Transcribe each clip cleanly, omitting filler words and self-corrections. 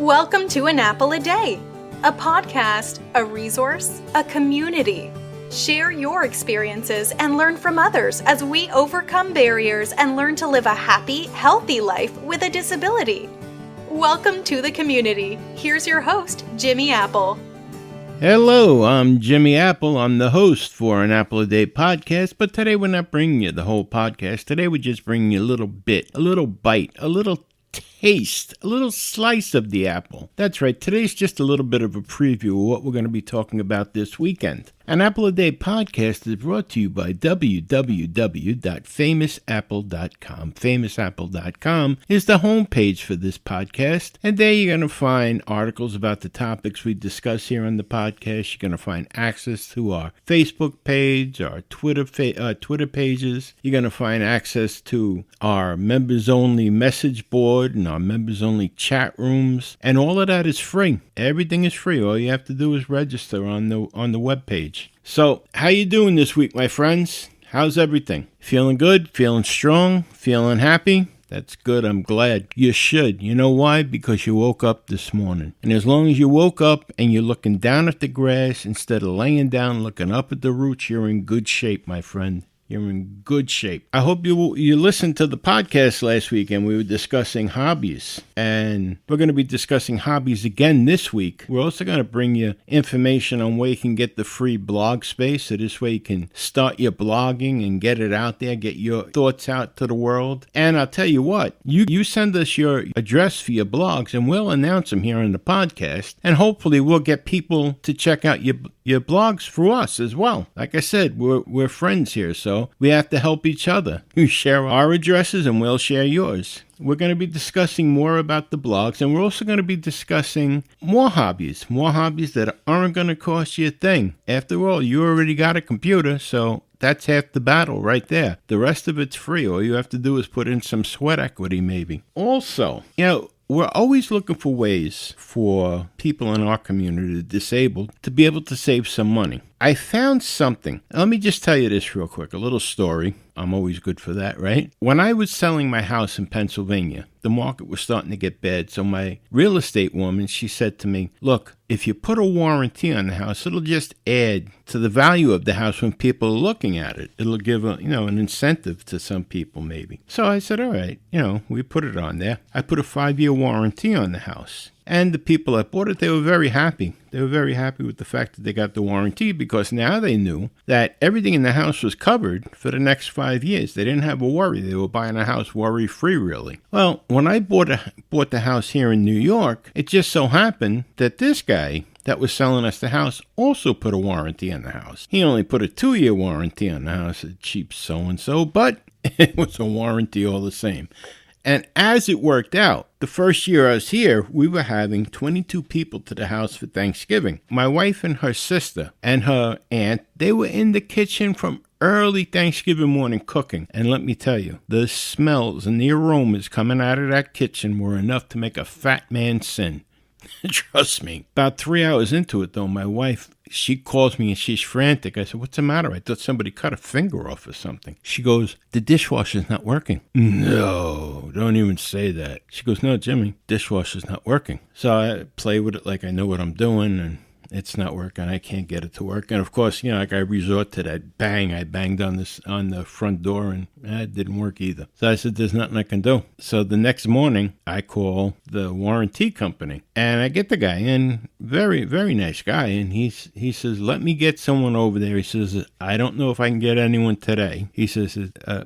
Welcome to An Apple a Day, a podcast, a resource, a community. Share your experiences and learn from others as we overcome barriers and learn to live a happy, healthy life with a disability. Welcome to the community. Here's your host, Jimmy Apple. Hello, I'm Jimmy Apple. I'm the host for An Apple a Day podcast, but today we're not bringing you the whole podcast. Today we're just bringing you a little bit, a little bite, a little taste, a little slice of the apple. That's right, today's just a little bit of a preview of what we're going to be talking about this weekend. An Apple a Day podcast is brought to you by www.famousapple.com. Famousapple.com is the homepage for this podcast, and there you're going to find articles about the topics we discuss here on the podcast. You're going to find access to our Facebook page, our Twitter pages. You're going to find access to our members-only message board and our members-only chat rooms, and all of that is free. Everything is free. All you have to do is register on the webpage. So, how you doing this week, my friends? How's everything? Feeling good? Feeling strong? Feeling happy? That's good. I'm glad. You should. You know why? Because you woke up this morning. And as long as you woke up and you're looking down at the grass instead of laying down looking up at the roots, you're in good shape, my friend. You're in good shape. I hope you listened to the podcast last week, and we were discussing hobbies. And we're going to be discussing hobbies again this week. We're also going to bring you information on where you can get the free blog space. So this way you can start your blogging and get it out there, get your thoughts out to the world. And I'll tell you what, you send us your address for your blogs, and we'll announce them here on the podcast. And hopefully we'll get people to check out your blogs through us as well. Like I said, we're friends here, so we have to help each other. You share our addresses and we'll share yours. We're going to be discussing more about the blogs, and we're also going to be discussing more hobbies that aren't going to cost you a thing. After all, you already got a computer, so that's half the battle right there. The rest of it's free. All you have to do is put in some sweat equity maybe. Also, we're always looking for ways for people in our community, the disabled, to be able to save some money. I found something. Let me just tell you this real quick, a little story. I'm always good for that, right? When I was selling my house in Pennsylvania, the market was starting to get bad. So my real estate woman, she said to me, look, if you put a warranty on the house, it'll just add to the value of the house when people are looking at it. It'll give an incentive to some people maybe. So I said, all right, we put it on there. I put a 5-year warranty on the house. And the people that bought it, they were very happy. They were very happy with the fact that they got the warranty, because now they knew that everything in the house was covered for the next 5 years. They didn't have a worry. They were buying a house worry-free, really. Well, when I bought the house here in New York, it just so happened that this guy that was selling us the house also put a warranty on the house. He only put a 2-year warranty on the house, a cheap so-and-so, but it was a warranty all the same. And as it worked out, the first year I was here, we were having 22 people to the house for Thanksgiving. My wife and her sister and her aunt, they were in the kitchen from early Thanksgiving morning cooking. And let me tell you, the smells and the aromas coming out of that kitchen were enough to make a fat man sin. Trust me. About 3 hours into it, though, my wife, she calls me and she's frantic. I said, what's the matter? I thought somebody cut a finger off or something. She goes, the dishwasher's not working. No, don't even say that. She goes, no, Jimmy, dishwasher's not working. So I play with it like I know what I'm doing, and it's not working. I can't get it to work. And of course, I resort to that bang. I banged on the front door, and it didn't work either. So I said, there's nothing I can do. So the next morning, I call the warranty company, and I get the guy in, very, very nice guy. And he says, let me get someone over there. He says, I don't know if I can get anyone today. He says,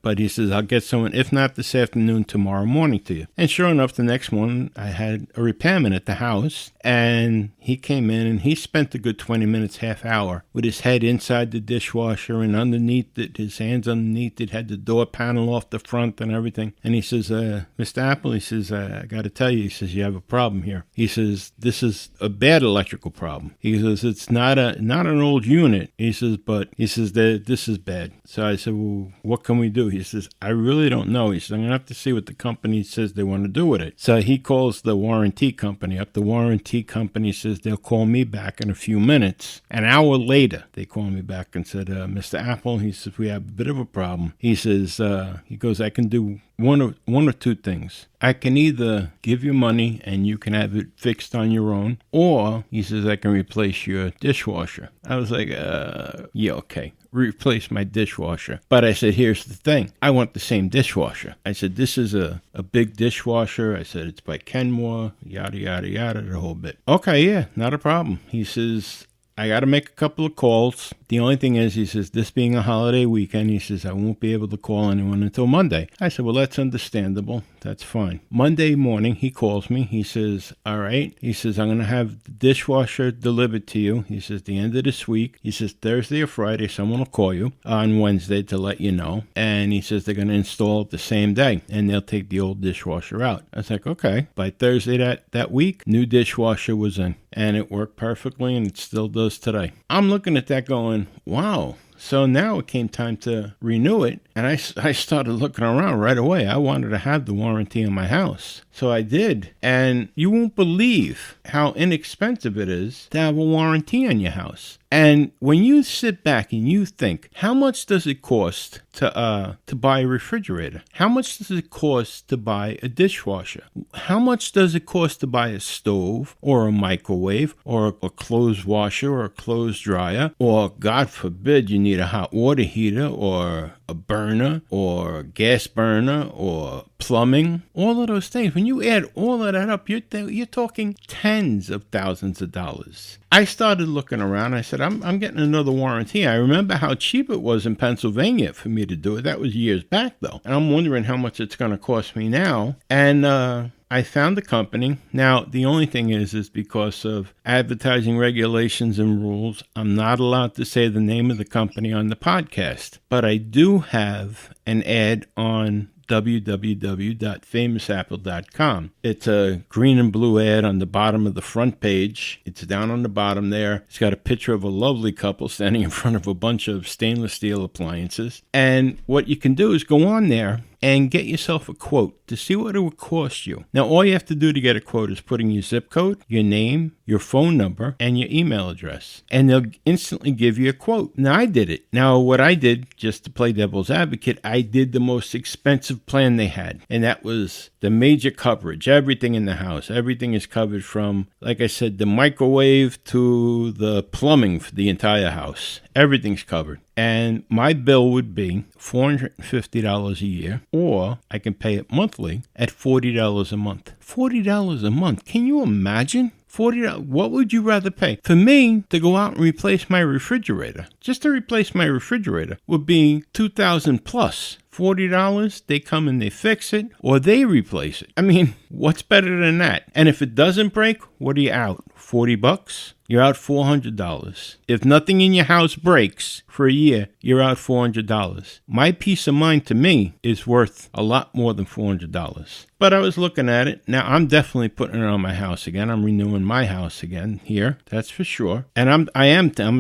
but he says, I'll get someone, if not this afternoon, tomorrow morning to you. And sure enough, the next morning, I had a repairman at the house, and he came in, and he spent a good 20 minutes, half hour, with his head inside the dishwasher, and underneath it, his hands underneath it, had the door panel off the front and everything. And he says, Mr. Apple, he says, I got to tell you, he says, you have a problem here. He says, this is a bad electrical problem. He says, it's not an old unit. He says, but he says that this is bad. So I said, well, what can we do? He says, I really don't know. He says, I'm going to have to see what the company says they want to do with it. So he calls the warranty company up. The warranty company says they'll call me back in a few minutes. An hour later, they called me back and said, Mr. Apple, he says, we have a bit of a problem. He says, he goes, I can do one or two things. I can either give you money and you can have it fixed on your own, or he says I can replace your dishwasher. I was like, yeah, okay. Replace my dishwasher. But I said, here's the thing. I want the same dishwasher. I said, this is a big dishwasher. I said, it's by Kenmore, yada, yada, yada, the whole bit. Okay, yeah, not a problem. He says, I got to make a couple of calls. The only thing is, he says, this being a holiday weekend, he says, I won't be able to call anyone until Monday. I said, well, that's understandable. That's fine. Monday morning, he calls me. He says, all right. He says, I'm going to have the dishwasher delivered to you. He says, the end of this week. He says, Thursday or Friday, someone will call you on Wednesday to let you know. And he says, they're going to install it the same day, and they'll take the old dishwasher out. I was like, okay. By Thursday that week, new dishwasher was in, and it worked perfectly, and it still does today. I'm looking at that going, wow. So now it came time to renew it, and I started looking around right away. I wanted to have the warranty on my house. So I did, and you won't believe how inexpensive it is to have a warranty on your house. And when you sit back and you think, how much does it cost to buy a refrigerator? How much does it cost to buy a dishwasher? How much does it cost to buy a stove or a microwave or a clothes washer or a clothes dryer? Or, God forbid, you need a hot water heater or a burner or a gas burner or plumbing, all of those things. When you add all of that up, you're talking tens of thousands of dollars. I started looking around. I said, I'm getting another warranty. I remember how cheap it was in Pennsylvania for me to do it. That was years back, though. And I'm wondering how much it's going to cost me now. And I found the company. Now, the only thing is because of advertising regulations and rules, I'm not allowed to say the name of the company on the podcast. But I do have an ad on www.famousapple.com. It's a green and blue ad on the bottom of the front page. It's down on the bottom there. It's got a picture of a lovely couple standing in front of a bunch of stainless steel appliances. And what you can do is go on there and get yourself a quote to see what it would cost you. Now, all you have to do to get a quote is put in your zip code, your name, your phone number, and your email address. And they'll instantly give you a quote. Now, I did it. Now, what I did, just to play devil's advocate, I did the most expensive plan they had. And that was the major coverage. Everything in the house. Everything is covered from, like I said, the microwave to the plumbing for the entire house. Everything's covered. And my bill would be $450 a year, or I can pay it monthly at $40 a month. $40 a month. Can you imagine? $40. What would you rather pay? For me, to go out and replace my refrigerator, just to replace my refrigerator, would be $2,000 plus. $40, they come and they fix it, or they replace it. I mean, what's better than that? And if it doesn't break, what are you out? $40? You're out $400. If nothing in your house breaks for a year, you're out $400. My peace of mind to me is worth a lot more than $400. But I was looking at it. Now, I'm definitely putting it on my house again. I'm renewing my house again here. That's for sure. And I'm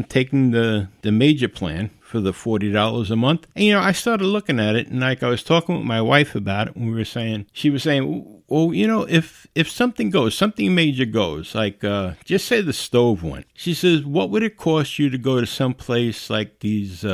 taking the major plan for the $40 a month. And, I started looking at it, and like I was talking with my wife about it, and she was saying, well, if something major goes, like just say the stove went. She says, what would it cost you to go to some place like these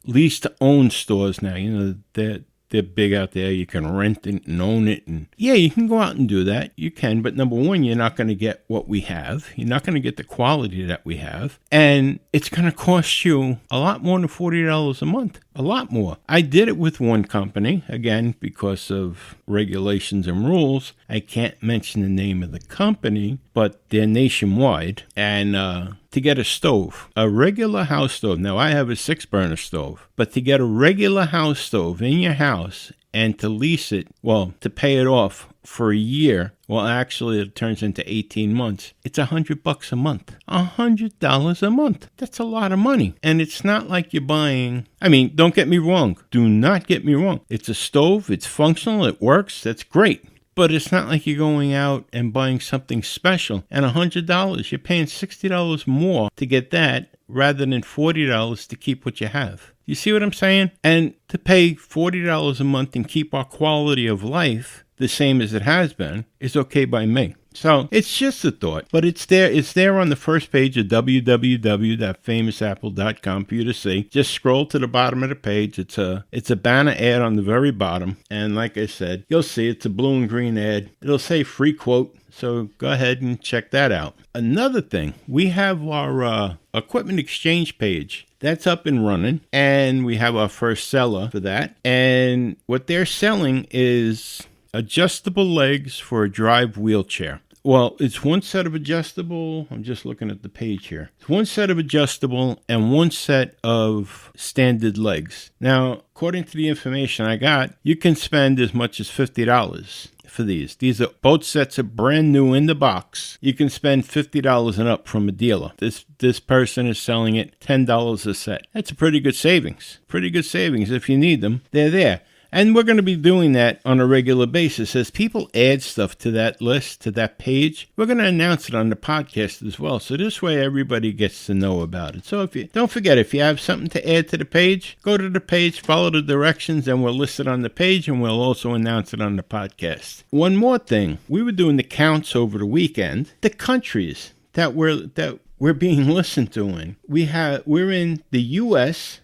lease-to-own stores now? They're big out there. You can rent it and own it. And yeah, you can go out and do that. You can. But number one, you're not going to get what we have. You're not going to get the quality that we have. And it's going to cost you a lot more than $40 a month. A lot more. I did it with one company. Again, because of regulations and rules, I can't mention the name of the company, but they're nationwide. And to get a stove, a regular house stove. Now, I have a 6-burner stove, but to get a regular house stove in your house and to lease it, to pay it off for a year, actually it turns into 18 months. It's $100 a month. $100 a month. That's a lot of money. And it's not like you're buying, don't get me wrong. Do not get me wrong. It's a stove. It's functional. It works. That's great. But it's not like you're going out and buying something special. And $100, you're paying $60 more to get that rather than $40 to keep what you have. You see what I'm saying? And to pay $40 a month and keep our quality of life the same as it has been is okay by me. So it's just a thought, but it's there. It's there on the first page of www.famousapple.com for you to see. Just scroll to the bottom of the page. It's a banner ad on the very bottom. And like I said, you'll see it's a blue and green ad. It'll say free quote. So go ahead and check that out. Another thing, we have our equipment exchange page. That's up and running, and we have our first seller for that. And what they're selling is adjustable legs for a drive wheelchair. Well, it's one set of adjustable. I'm just looking at the page here. It's one set of adjustable and one set of standard legs. Now, according to the information I got, you can spend as much as $50 for these. These are both sets are brand new in the box. You can spend $50 and up from a dealer. This person is selling it $10 a set. That's a pretty good savings. Pretty good savings if you need them. They're there. And we're going to be doing that on a regular basis. As people add stuff to that list, to that page, we're going to announce it on the podcast as well. So this way everybody gets to know about it. So don't forget, if you have something to add to the page, go to the page, follow the directions, and we'll list it on the page, and we'll also announce it on the podcast. One more thing. We were doing the counts over the weekend. The countries that we're being listened to in. We're in the U.S.,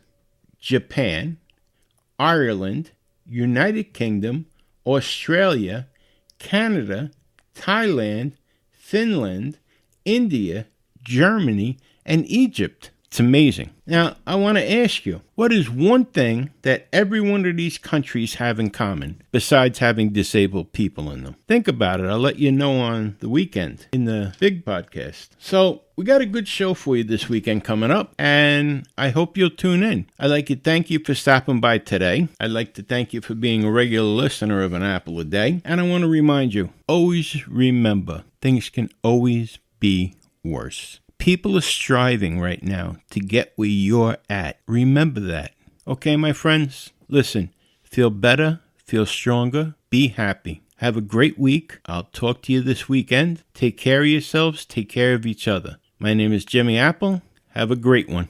Japan, Ireland, United Kingdom, Australia, Canada, Thailand, Finland, India, Germany, and Egypt. It's amazing. Now, I want to ask you, what is one thing that every one of these countries have in common besides having disabled people in them? Think about it. I'll let you know on the weekend in the big podcast. So we got a good show for you this weekend coming up, and I hope you'll tune in. I'd like to thank you for stopping by today. I'd like to thank you for being a regular listener of An Apple a Day. And I want to remind you, always remember, things can always be worse. People are striving right now to get where you're at. Remember that. Okay, my friends? Listen, feel better, feel stronger, be happy. Have a great week. I'll talk to you this weekend. Take care of yourselves. Take care of each other. My name is Jimmy Apple. Have a great one.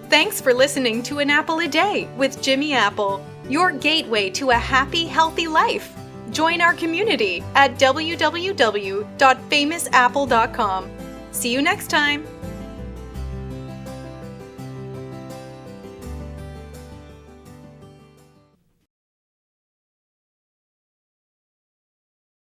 Thanks for listening to An Apple a Day with Jimmy Apple, your gateway to a happy, healthy life. Join our community at www.famousapple.com. See you next time.